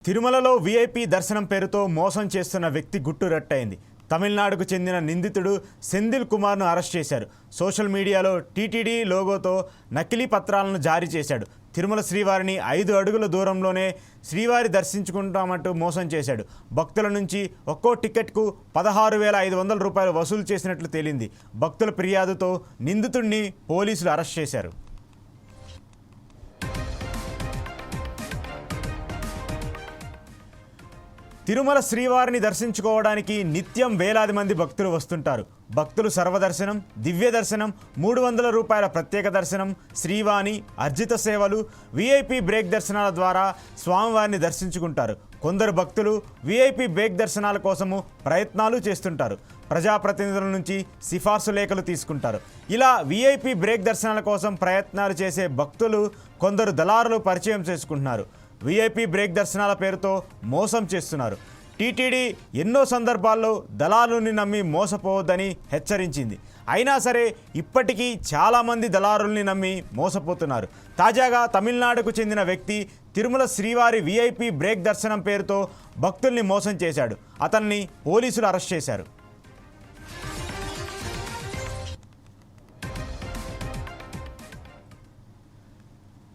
తిరుమలలో వీఐపీ దర్శనం పేరుతో మోసం చేస్తున్న వ్యక్తి గుట్టురట్టయింది. తమిళనాడుకు చెందిన నిందితుడు సెంధిల్ కుమార్ను అరెస్ట్ చేశారు. సోషల్ మీడియాలో టీటీడీ లోగోతో నకిలీ పత్రాలను జారీ చేశాడు. తిరుమల శ్రీవారిని 5 అడుగుల దూరంలోనే శ్రీవారి దర్శించుకుంటామంటూ మోసం చేశాడు. భక్తుల నుంచి ఒక్కో టికెట్కు 16,500 రూపాయలు వసూలు చేసినట్లు తేలింది. భక్తుల ఫిర్యాదుతో నిందితుడిని పోలీసులు అరెస్ట్ చేశారు. తిరుమల శ్రీవారిని దర్శించుకోవడానికి నిత్యం వేలాది మంది భక్తులు వస్తుంటారు. భక్తులు సర్వదర్శనం, దివ్య దర్శనం, 300 రూపాయల ప్రత్యేక దర్శనం, శ్రీవాణి, అర్జిత సేవలు, వీఐపీ బ్రేక్ దర్శనాల ద్వారా స్వామివారిని దర్శించుకుంటారు. కొందరు భక్తులు వీఐపీ బ్రేక్ దర్శనాల కోసము ప్రయత్నాలు చేస్తుంటారు. ప్రజాప్రతినిధుల నుంచి సిఫార్సు లేఖలు తీసుకుంటారు. ఇలా వీఐపీ బ్రేక్ దర్శనాల కోసం ప్రయత్నాలు చేసే భక్తులు కొందరు దళారులు పరిచయం చేసుకుంటున్నారు. వీఐపీ బ్రేక్ దర్శనాల పేరుతో మోసం చేస్తున్నారు. టీటీడీ ఎన్నో సందర్భాల్లో దళారుల్ని నమ్మి మోసపోవద్దని హెచ్చరించింది. అయినా సరే ఇప్పటికీ చాలామంది దళారుల్ని నమ్మి మోసపోతున్నారు. తాజాగా తమిళనాడుకు చెందిన వ్యక్తి తిరుమల శ్రీవారి వీఐపీ బ్రేక్ దర్శనం పేరుతో భక్తుల్ని మోసం చేశాడు. అతన్ని పోలీసులు అరెస్ట్ చేశారు.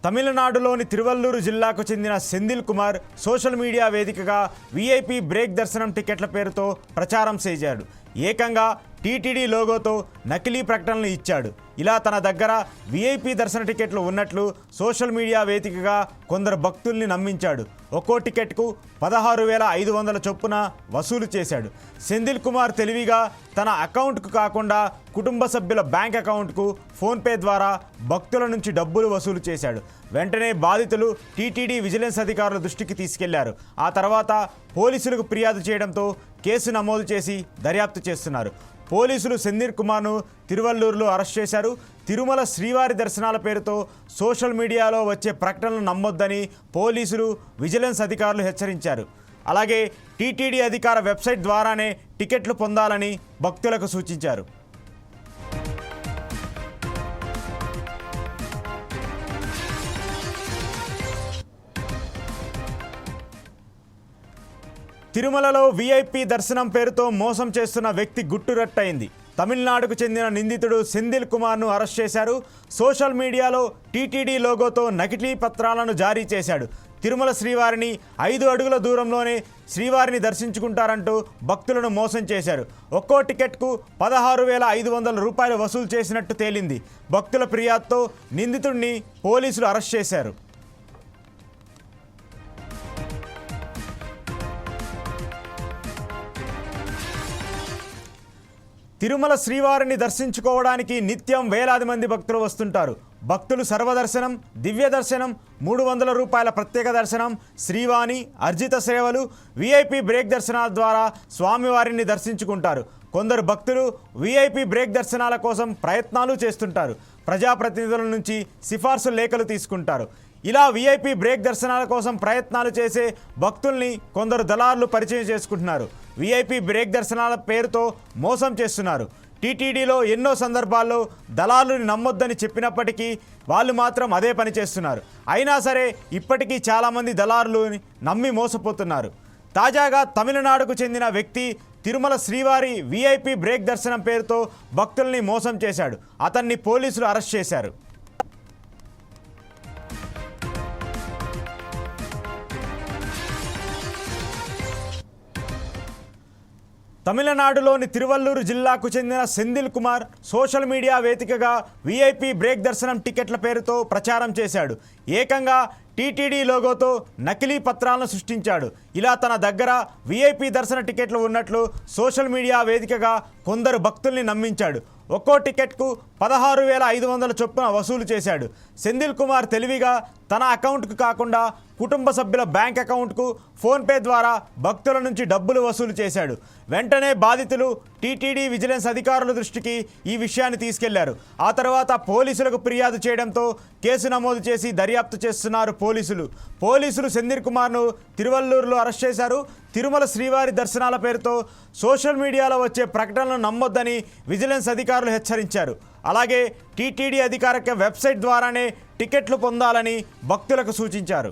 తమిళనాడులోని తిరువల్లూరు జిల్లాకు చెందిన సెంధిల్ కుమార్ సోషల్ మీడియా వేదికగా వీఐపీ బ్రేక్ దర్శనం టికెట్ల పేరుతో ప్రచారం చేశాడు. ఏకంగా టీటీడీ లోగోతో నకిలీ ప్రకటనలు ఇచ్చాడు. ఇలా తన దగ్గర వీఐపీ దర్శన టికెట్లు ఉన్నట్లు సోషల్ మీడియా వేదికగా కొందరు భక్తుల్ని నమ్మించాడు. ఒక్కో టికెట్కు 16,500 చొప్పున వసూలు చేశాడు. సెంధిల్ కుమార్ తెలివిగా తన అకౌంట్కు కాకుండా కుటుంబ సభ్యుల బ్యాంక్ అకౌంట్కు ఫోన్పే ద్వారా భక్తుల నుంచి డబ్బులు వసూలు చేశాడు. వెంటనే బాధితులు టీటీడీ విజిలెన్స్ అధికారుల దృష్టికి తీసుకెళ్లారు. ఆ తర్వాత పోలీసులకు ఫిర్యాదు చేయడంతో కేసు నమోదు చేసి దర్యాప్తు చేస్తున్నారు. పోలీసులు సెంధిల్ కుమార్ను తిరువల్లూరులో అరెస్ట్ చేశారు. తిరుమల శ్రీవారి దర్శనాల పేరుతో సోషల్ మీడియాలో వచ్చే ప్రకటనలు నమ్మొద్దని పోలీసులు విజిలెన్స్ అధికారులు హెచ్చరించారు. అలాగే టీటీడీ అధికార వెబ్సైట్ ద్వారానే టికెట్లు పొందాలని భక్తులకు సూచించారు. తిరుమలలో వీఐపీ దర్శనం పేరుతో మోసం చేస్తున్న వ్యక్తి గుట్టురట్టయింది. తమిళనాడుకు చెందిన నిందితుడు సెంధిల్ కుమార్ను అరెస్ట్ చేశారు. సోషల్ మీడియాలో టీటీడీ లోగోతో నకిలీ పత్రాలను జారీ చేశాడు. తిరుమల శ్రీవారిని 5 అడుగుల దూరంలోనే శ్రీవారిని దర్శించుకుంటారంటూ భక్తులను మోసం చేశారు. ఒక్కో టికెట్కు 16,500 రూపాయలు వసూలు చేసినట్టు తేలింది. భక్తుల ఫిర్యాదుతో నిందితుడిని పోలీసులు అరెస్ట్ చేశారు. తిరుమల శ్రీవారిని దర్శించుకోవడానికి నిత్యం వేలాది మంది భక్తులు వస్తుంటారు. భక్తులు సర్వదర్శనం, దివ్య దర్శనం, 300 రూపాయల ప్రత్యేక దర్శనం, శ్రీవాణి, అర్జిత సేవలు, వీఐపీ బ్రేక్ దర్శనాల ద్వారా స్వామివారిని దర్శించుకుంటారు. కొందరు భక్తులు వీఐపీ బ్రేక్ దర్శనాల కోసం ప్రయత్నాలు చేస్తుంటారు. ప్రజాప్రతినిధుల నుంచి సిఫార్సు లేఖలు తీసుకుంటారు. ఇలా వీఐపీ బ్రేక్ దర్శనాల కోసం ప్రయత్నాలు చేసే భక్తుల్ని కొందరు దళారులు పరిచయం చేసుకుంటున్నారు. వీఐపీ బ్రేక్ దర్శనాల పేరుతో మోసం చేస్తున్నారు. టీటీడీలో ఎన్నో సందర్భాల్లో దళారుని నమ్మొద్దని చెప్పినప్పటికీ వాళ్ళు మాత్రం అదే పని చేస్తున్నారు. అయినా సరే ఇప్పటికీ చాలామంది దళారులు నమ్మి మోసపోతున్నారు. తాజాగా తమిళనాడుకు చెందిన వ్యక్తి తిరుమల శ్రీవారి వీఐపీ బ్రేక్ దర్శనం పేరుతో భక్తుల్ని మోసం చేశాడు. అతన్ని పోలీసులు అరెస్ట్ చేశారు. తమిళనాడులోని తిరువల్లూరు జిల్లాకు చెందిన సెంధిల్ కుమార్ సోషల్ మీడియా వేదికగా వీఐపీ బ్రేక్ దర్శనం టికెట్ల పేరుతో ప్రచారం చేశాడు. ఏకంగా టీటీడీ లోగోతో నకిలీ పత్రాలను సృష్టించాడు. ఇలా తన దగ్గర వీఐపీ దర్శన టికెట్లు ఉన్నట్లు సోషల్ మీడియా వేదికగా కొందరు భక్తుల్ని నమ్మించాడు. ఒక్కో టికెట్కు 16,500 చొప్పున వసూలు చేశాడు. సెంధిల్ కుమార్ తెలివిగా తన అకౌంట్కు కాకుండా కుటుంబ సభ్యుల బ్యాంక్ అకౌంట్కు ఫోన్పే ద్వారా భక్తుల నుంచి డబ్బులు వసూలు చేశాడు. వెంటనే బాధితులు టీటీడీ విజిలెన్స్ అధికారుల దృష్టికి ఈ విషయాన్ని తీసుకెళ్లారు. ఆ తర్వాత పోలీసులకు ఫిర్యాదు చేయడంతో కేసు నమోదు చేసి దర్యాప్తు చేస్తున్నారు పోలీసులు సెంధిల్ కుమార్ను తిరువల్లూరులో అరెస్ట్ చేశారు. తిరుమల శ్రీవారి దర్శనాల పేరుతో సోషల్ మీడియాలో వచ్చే ప్రకటనలను నమ్మొద్దని విజిలెన్స్ అధికారులు హెచ్చరించారు. అలాగే టీటీడీ అధికారిక వెబ్సైట్ ద్వారానే టికెట్లు పొందాలని భక్తులకు సూచించారు.